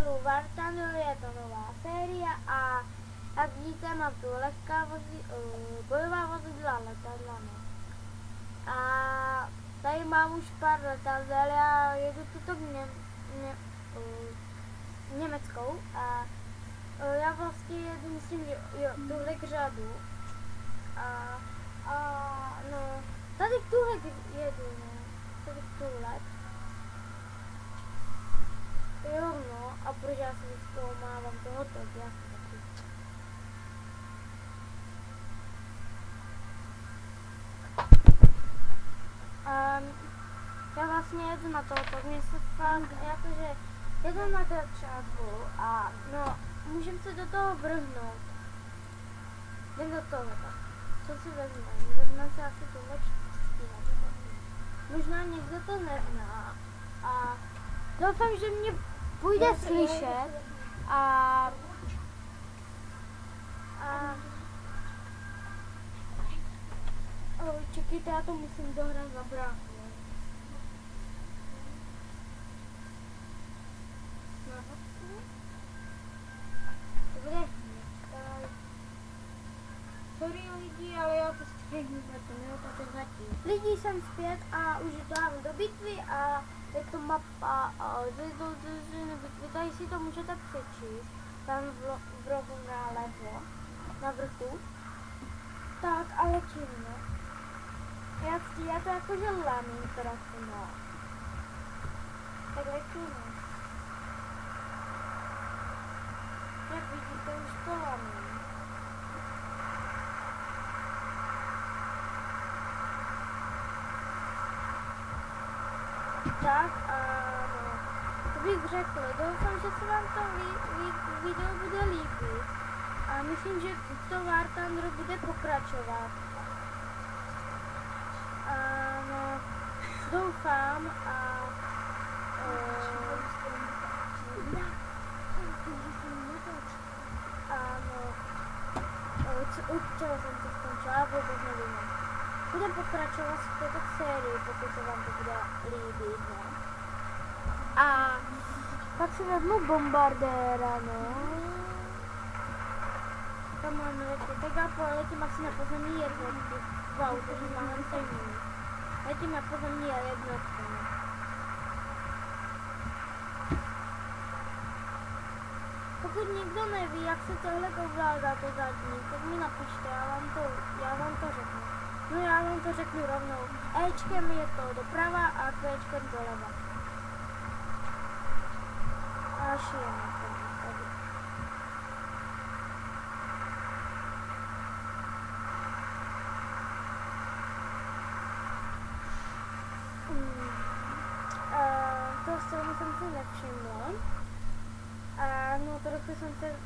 seriálu War Thunder, je to nová série a jak vidíte, mám tu lehká bojová vozidla, letadla, no. A tady mám už pár letadel, já jedu tuto německou a já vlastně jedu, myslím, že jo, tuhle k řadu a no, tady tuhle jedu, no, tady tuhle. Jo, no, a proč já si vyzkoumávám tohoto, já si taky. Já vlastně jedu na tohoto, mě se fakt, jakože jedu na začátku a no, můžeme se do toho vrhnout. Jdem do toho, tak. Co si vezmeme? Vezmeme si asi tuhle stíhačku. Možná někdo to nezná a doufám, že mě půjde slyšet a čekajte, já to musím dohrát za bráchu. Sorry lidi, ale já to střihnu, to zatím. Lidi, jsem zpět a už dám do bitvy a je to mapa a bitvy, tady si to můžete přečíst, tam v rohu nalevo, na vrchu. Tak a letím, no. Já to jakože lamím trochu, no. Tak letím, no. Jak vidíte, už to lamím. Tak a no, to bych řekl, doufám, že se vám to video bude líbit a myslím, že to War Thunder bude pokračovat. A no, doufám a u čeho jsem to skončila, vůbec nevím. Budeme pokračovat v této sérii, pokud se vám to bude líbit, no. A pak si vezmu bombardéra, no. Tam máme letět, tak já poletím asi na pozemní jednotku. Wow, to je máme temný. Letím na pozemní jednotku, no. Pokud někdo neví, jak se tohle ovládá, to zadní, tak mi napište, já vám to řeknu. No já vám to řeknu rovnou. Ečkem je to doprava a Qčkem doleva. A šijeme to tady. To stromu jsem si nevšimla. A no trochu jsem se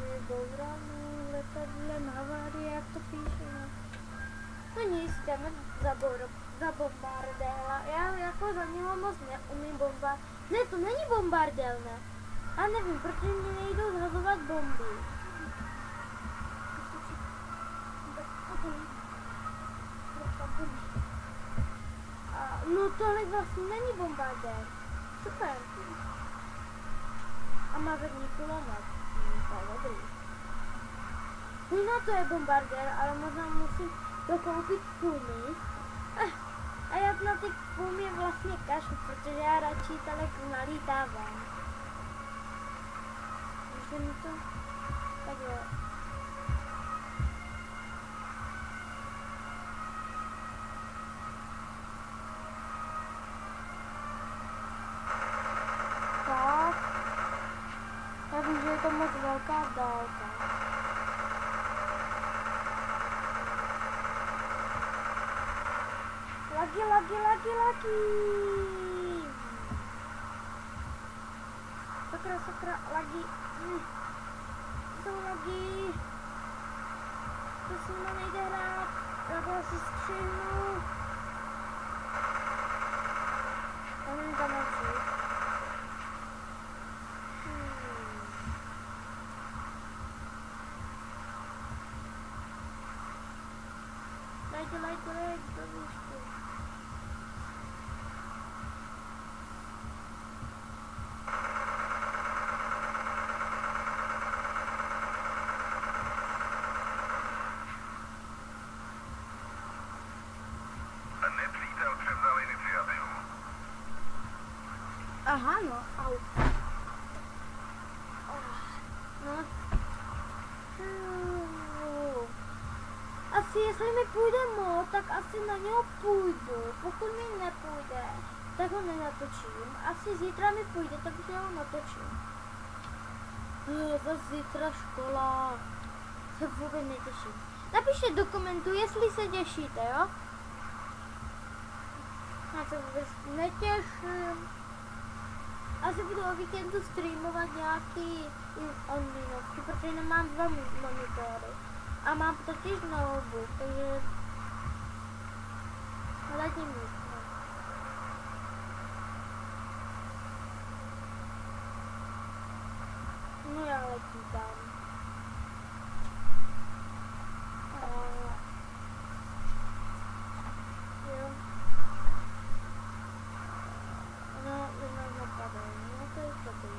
vyboural letadlem havárie, jak to píše, no. No nic, jdeme za bombardéla. Já jako za něho moc neumím bombardél. Ne, to není bombardél, ne. A nevím, proč mě nejdou zhazovat bomby. No tohle vlastně není bombardér. Super. A má zadní kulomet. To je dobrý. Možná to je bombardér, ale možná musím dokoupit pumy. A já na ty pumy vlastně kašlu, protože já radši tady nalítávám. Může mi to? Tak jo. Tak. Já vím, že je to moc velká dálka. Lagi. Sakra, lagi. Jsou lagi. To si mnou nejde hrát. Já to asi střihnu. A nevím tam napřít. Dajte, do výšku. Aha, no, au. No. Asi jestli mi půjde mod, tak asi na něho půjdu. Pokud mi nepůjde, tak ho nenatočím. Asi zítra mi půjde, tak už ho natočím. Zase zítra škola. Se vůbec netěším. Napište do komentu, jestli se těšíte, jo? Já se vůbec netěším. Asi budu o víkendu streamovat nějaký onlinovky, protože nemám 2 monitory. A mám totiž notebook, takže letím místno. No já letím tam. Jo. No, jenom napadlo, no to je dobrý.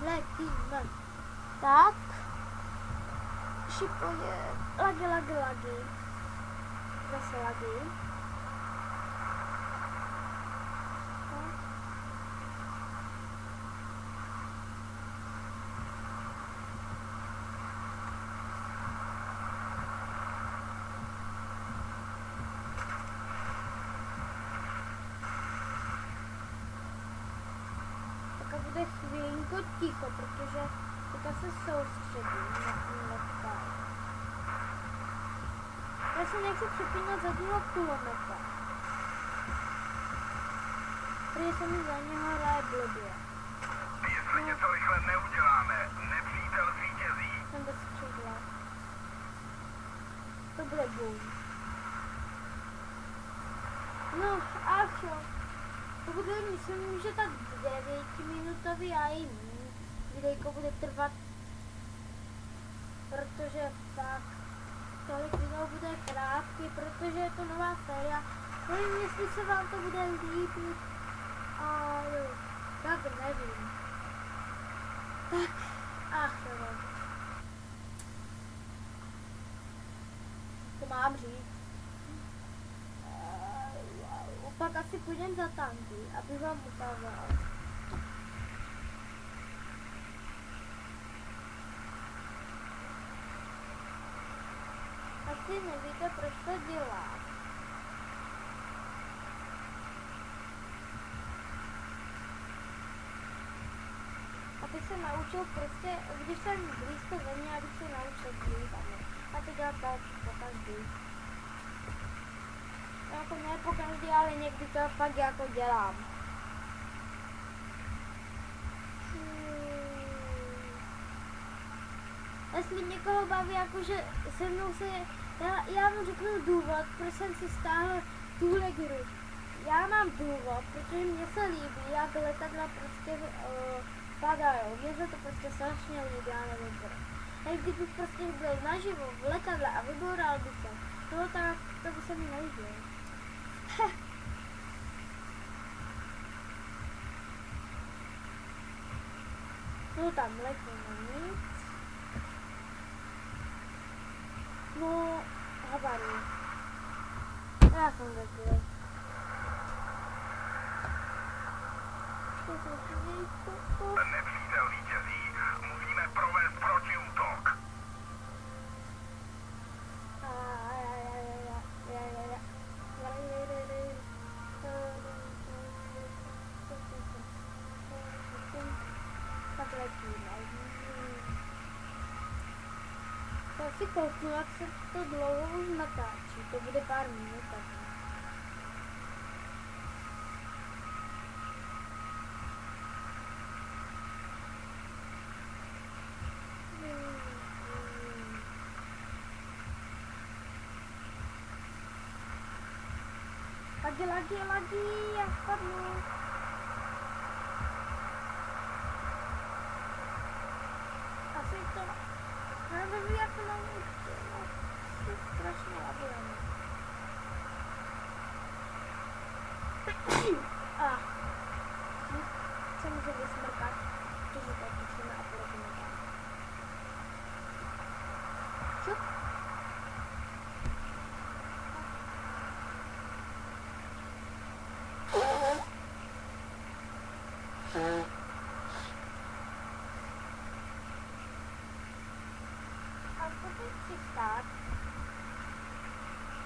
Letíme. Tak. Šipuje. Lagi. Zase lagi. Bude chvílinko ticho, protože teďka se soustředím na ten letták. Já se nechci přepínat za toho kulometra. Protože se mi za něho hraje blbě. Jestli něco rychle neuděláme, nepřítel zvítězí. Jsem bez křídla. To bude boom. No, ach jo. Pokud myslím, že tak 9minutový a i videjko bude trvat, protože fakt tolik video bude krátký, protože je to nová série. Nevím, jestli se vám to bude líbit, ale tak nevím. Tak, ach jo. To mám říct. Pak asi půjdem za tanky, abych vám ukázal. Asi nevíte, proč to dělá. Abych se naučil prostě, když jsem blízko země, abych se naučil blízko. A to dělat tak po každý. Jako ne po každý, ale někdy to fakt jako dělám. Jestli někoho baví, jakože se mnou se... Já mu řeknu důvod, proč jsem si stáhl tuhle hru. Já mám důvod, protože mně se líbí, jak letadla prostě padajou. Mně se to prostě strašně líbí, já nevím proč. A kdybych prostě byl naživo v letadle a vyboural bych se, no tak to by se mi nelíbilo. No tam letíme nic. No, havarii. Já jsem řekl. Nepřítel vítězí. Musíme provést protiútok. Tak letíme. Já si kouknu, jak se to dlouho už natáčí. To bude pár minut taky. Lagi, já spadnu. Asi to... Já nevím, jak to mám ještě. To je strašně labilní. A. Se může vysmrkat, protože to je tučíme a podobně.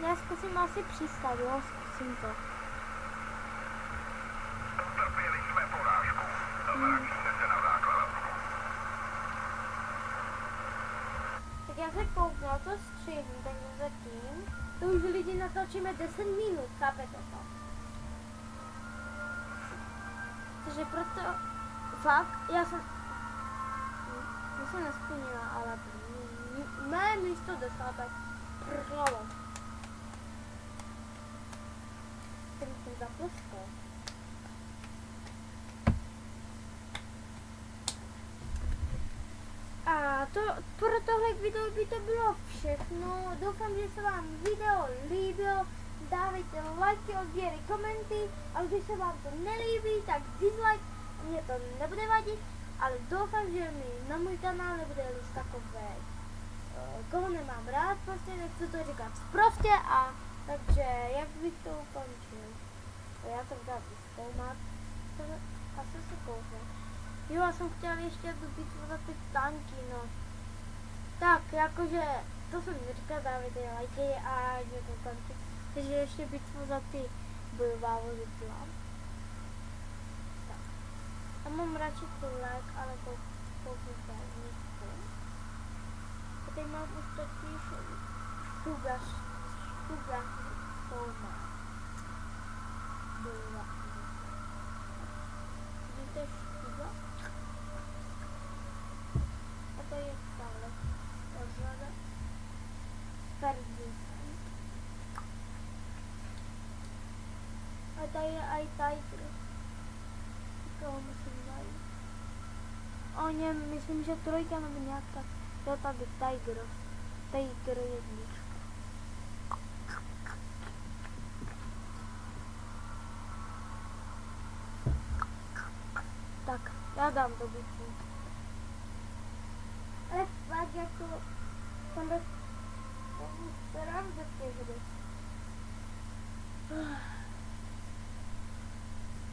Já zkusím asi přistat, jo, zkusím to. Utrpěli jsme porážku. Vrátíme se na základnu. Tak já se kouknu, a to střihnu, takže zatím. To už lidi natočíme 10 minut, chápete to? Takže proto fakt, já jsem nesplnila, ale mé místo 10, tak prchalo. Který jsem zapleskal. A to, pro tohle video by to bylo všechno. Doufám, že se vám video líbilo. Dávejte lajky, odběry, komenty. A když se vám to nelíbí, tak dislike. Mně to nebude vadit. Ale doufám, že mi na můj kanál nebude líst takové, koho nemám rád, prostě nechci to říkat prostě. A takže jak bych to ukončil? Já to dám vyzkoumat. Asi se koukne. Jo, já jsem chtěl ještě tu bitvu za ty tanky, no. Tak, jakože, to jsem neříkal, dávajte lajky a že to tanky. Takže ještě bitvu za ty bojová vozidla. Tak. A mám radši tu lek, ale to bude nízko. A teď mám už totiž štugař forma. Bojová. Vidíte štugař? A to je stále pořada. Ferdinand. A tady je i Tiger. Koho musím najít? O něm, myslím, že trojka nebo nějak tak. Jo, tady Tiger. Tiger jednička. Tak, já dám to bitvu. Ale fakt jako tam bez starám ze těch hry.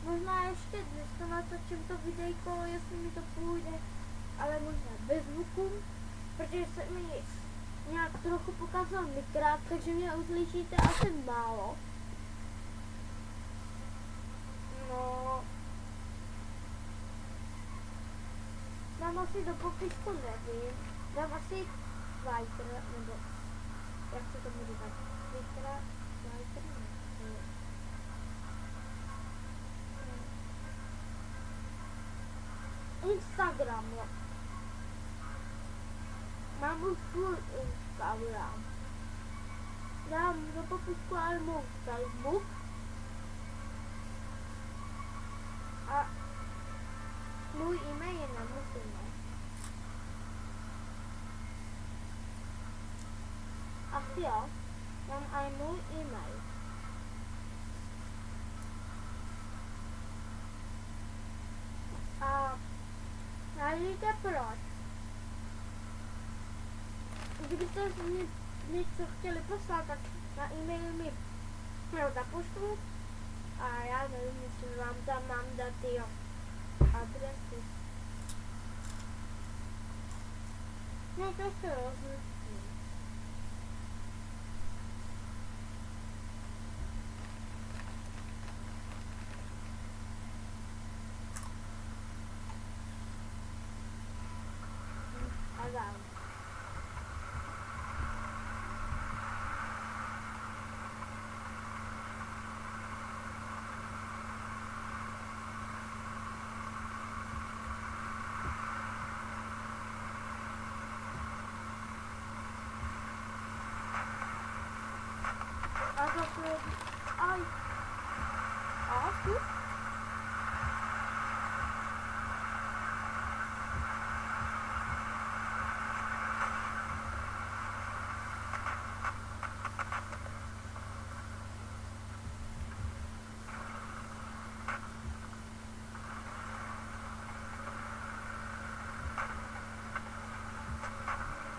Možná ještě dneska natočím to videjko, jestli mi to půjde, ale možná bez zvuku, protože se mi nějak trochu pokazal mikrát, takže mě uslyšíte asi málo. No, dám asi do popisku, nevím, dám asi Twitter, nebo jak se to bude říkat, Twitter, ne. Instagram, jo. Mám už svůj Instagram. Dám do popisku ale můj Facebook. A můj e-mail je nemusíme. Asi jo. Dám aj můj e-mail. A víte proč? Kdybyste mi něco chtěli poslat, tak na e-mail mi zapošlu a já nevím, jestli vám tam mám dát jo adresy. No to se rozmyslím. A dám. A zase, aj, a tu?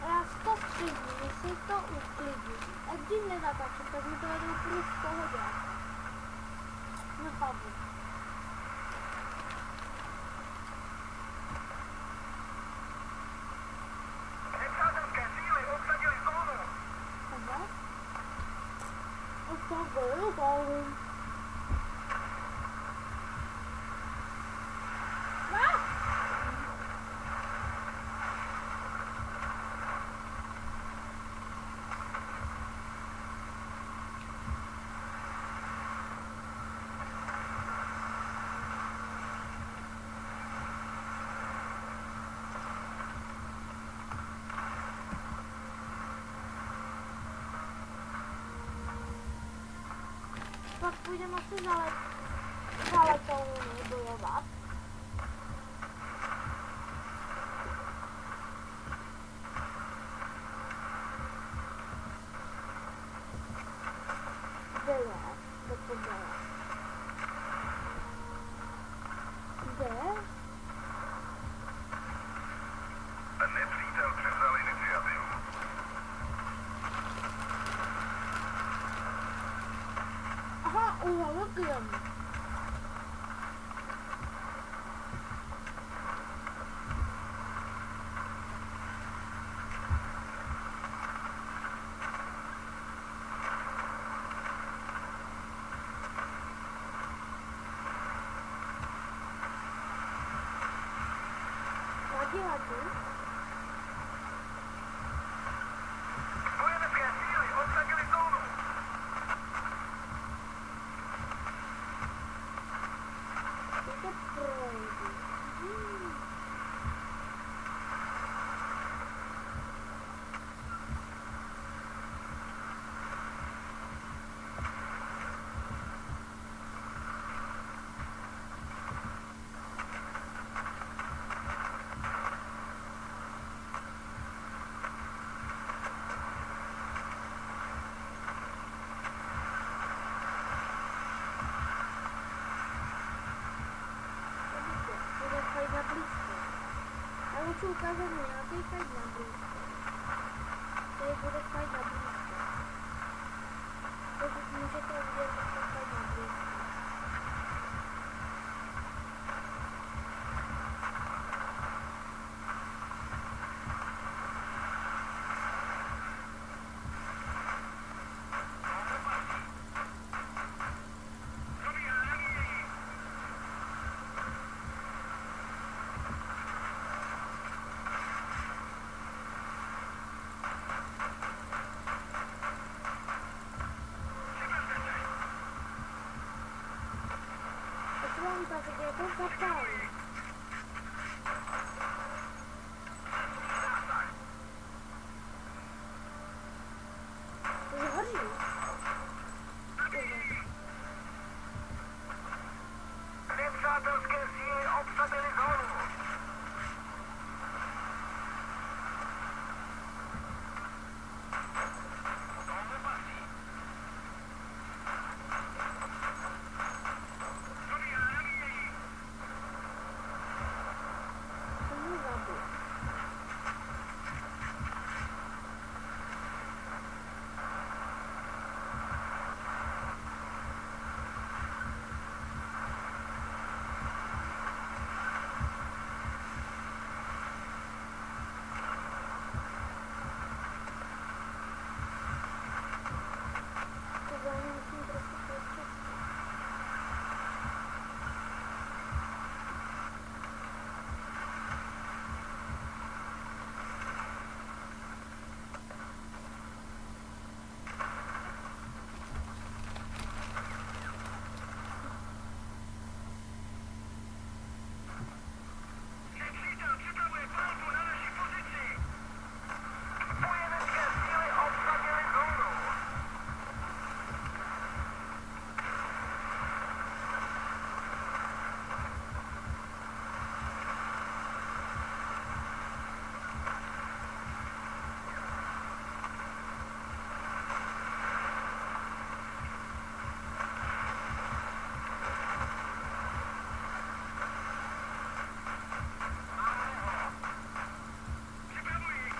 Já si to střídím, jestli to uklidím. A když nezatačím, tak mi to jde úplně v pohodě. Nechápu. Nepřátelské síly obsadili zónu. Aha. Pak půjdeme asi za letouny bojovat. Kde je? Kde to bylo? Kde? Nepřítel převzal iniciativu. Aha, hologram. Ladi. Spojenecké síly obsadily zónu. Je to projde. Bude fajt na blízko. Já můžu ukázat nějaký fajt na blízko. Tady bude fajt na blízko. Takže můžete vidět, že to fajt na blízko. Tak vám ukázat, jak to zapálí. To hoří. Nepřátelské síly obsadily zónu. To mě zabije. To zároveň musím trošku počkat. Nepřítel připravuje palbu na naši pozici. Spojenecké síly obsadily zónu. Připravují.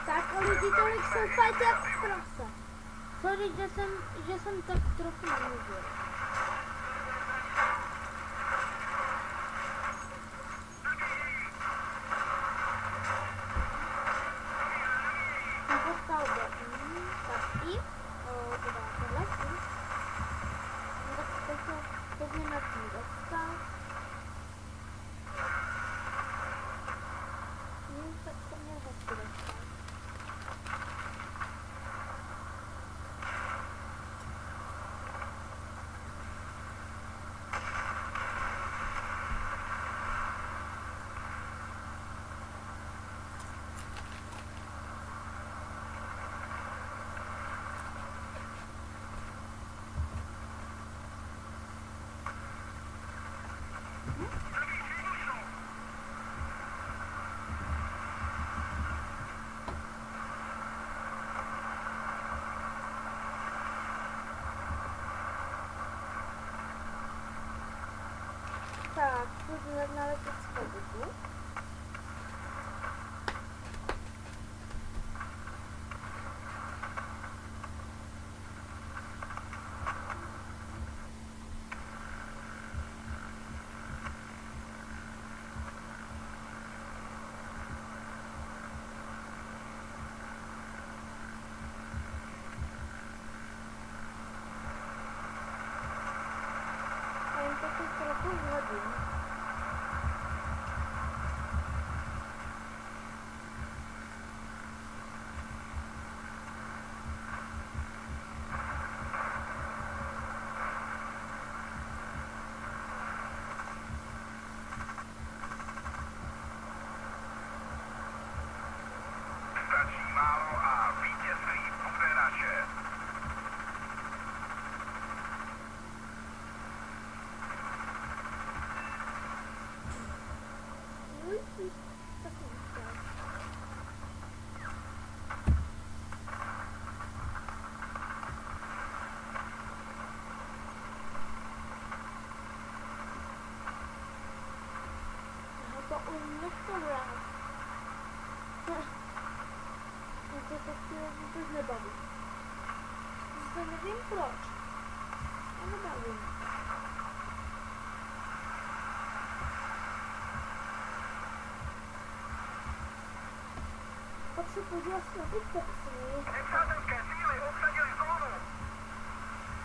Tak lidi, tolik jsou fajt jak prase. Sorry, že jsem tak trochu namluvil. dostat. Tak to měl hezky dostat. Tak, tu na leteckou budu. A jen to tu trochu zhodím. Stačí málo a vítězství bude naše. Tak nechtěl. No to už nechci hrát. Mě to taky vůbec nebaví. To nevím proč. A nebaví mě. Pak se podívat na Bitcoin. Nepřátelské síly obsadily zónu.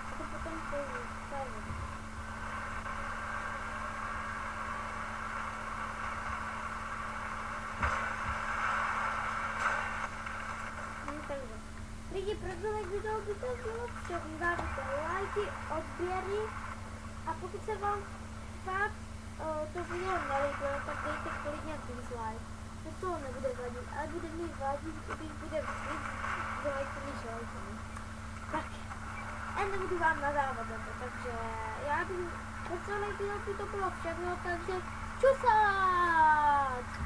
A to potom pojdu. Takže lidi, pro dnešek video by to bylo všechno. Dávajte lajky, odběry a pokud se vám fakt to video nelíbilo, tak dejte klidně dislike. To toho nebude vadit, ale bude mi vadit, když bude víc lajkami, žalkami. Tak, a nebudu vám nadávat za to, takže já bych pro celé video by to bylo všechno, takže čusák!